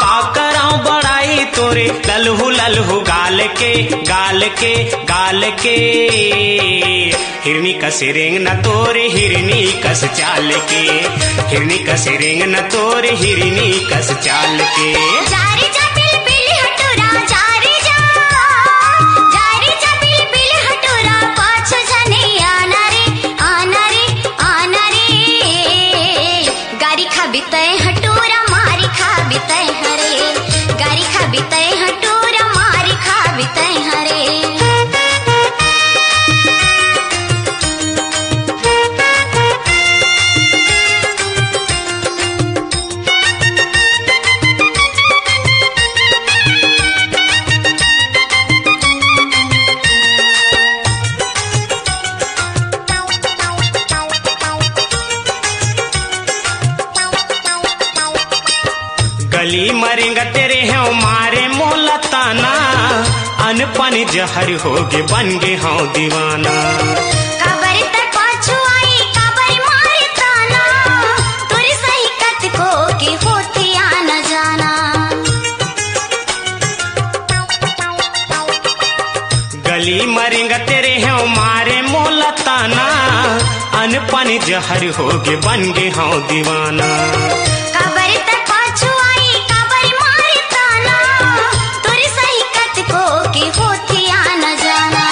का कराऊं बड़ाई तोरे लल्हू लल्हू गाल के हिरनी कस रेंग न तोरे हिरनी कस चाल के हिरनी कस रेंग न तोरे हिरनी कस चाल के जारे जा बिल बिल हटोरा जारे जा बिल बिल हटोरा पाछो जने आना रे गारी खाबी तय हटोरा मारी खाबी तय हरे गारी खाबी तय हटोरा मारी खाबी तय हरे गली मरेंगा तेरे हैं मारे मोला ताना अनपन जहर होगे बन गे हाँ दीवाना काबर तक पाछू आई काबर मारे ताना तोरे सही कत को के होती आना जाना गली मरेंगा तेरे हैं मारे मोला ताना अनपन जहर होगे बन गे हाँ दीवाना काबर तक पाछू आई काबर मारे ताना तोरे सही कत को के होती आना जाना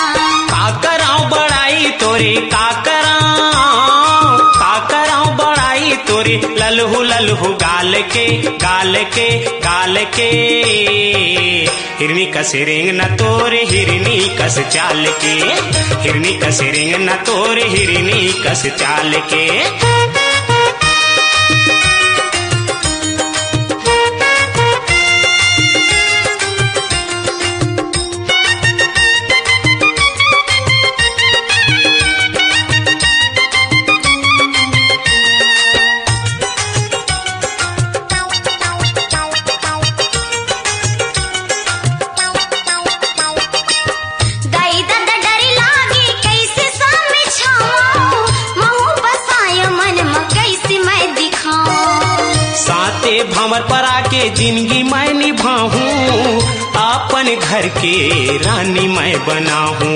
का कराऊं बड़ाई तोरे का कराऊं बड़ाई तोरे लल्हू लल्हू गाल के हिरनी कस रेंग न तोरे हिरनी कस चाल के हिरनी कस रेंग न तोरे हिरनी कस चाल के दाई दादा डर लागी कैसे सामने छाऊं महू बसायो मन में कैसे मैं दिखाऊं साते भंवर पर आके जिंदगी मैं निभाऊं अपन घर के रानी मैं बनाऊं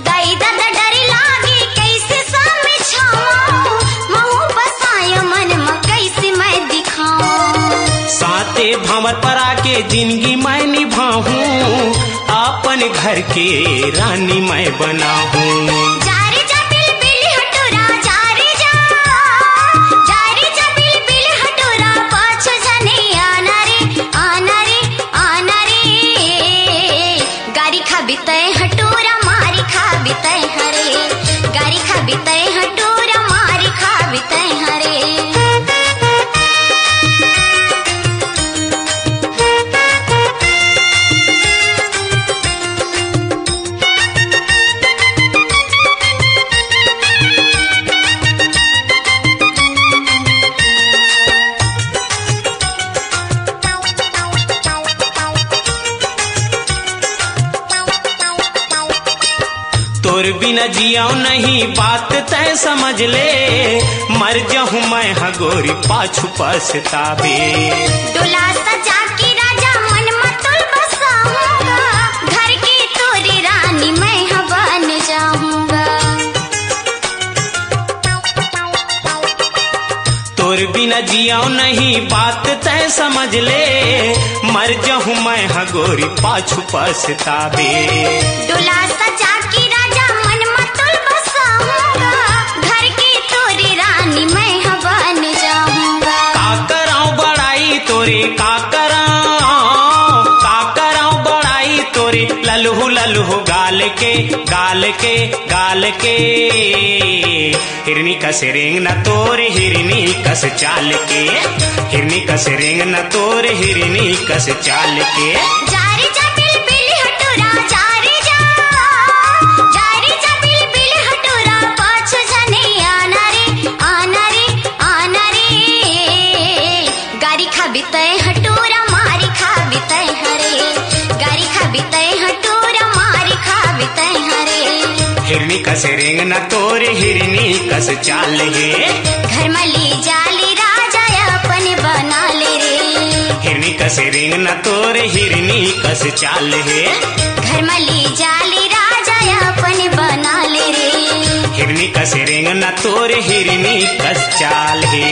दाई दादा डर लागी कैसे सामने छाऊं महू बसायो मन में कैसे मैं दिखाऊं साते भंवर पर आके जिंदगी मैं निभाऊं अपन घर के रानी मैं बनाऊं जारे जा बिल बिल हटोरा जारे जा बिल बिल हटोरा पाछो जने आना रे गारी खाबी तय हटोरा मारी खाबी तय हरे गारी खाबी तय हटोरा मारी खाबी तय हरे तोर बिना जियाऊ नहीं बात तय समझ ले मर जाऊं मैं हगोरी पाछू पछतावे डोला सजा के राजा मन मतुल बसाऊंगा घर की तोरी रानी मैं बन जाऊंगा तोर बिना जियाऊ नहीं बात तय समझ ले मर जाऊं मैं हगोरी पाछू पछतावे डोला सजा के राजा मन मतुल बसाऊंगा घर की तोरी रानी मैं बन जाऊंगा का कराऊं बड़ाई तोरे का कराऊं बड़ाई तोरे लल्हू लल्हू गाल के हिरनी कस रेंग न तोरे हिरनी कस चाल के हिरनी कस रेंग न तोरे हिरनी कस चाल के जारे जा बिल बिल हटोरा जारे जा बिल बिल हटोरा पाछो जने आना रे गारी खाबी तय हटोरा मारी खाबी तय हरे गारी खाबी तय हटोरा मारी खाबी तय हरे हिरनी हिरनी कस रेंग न तोर हिरनी कस चाल हे घर में ली जाली राजा अपन बना ले रे हिरनी कस रेंग न तोर हिरनी कस चाल हे घर में ली जाली राजा अपन बना ले रे हिरनी कस रेंग न तोर हिरनी कस चाल हे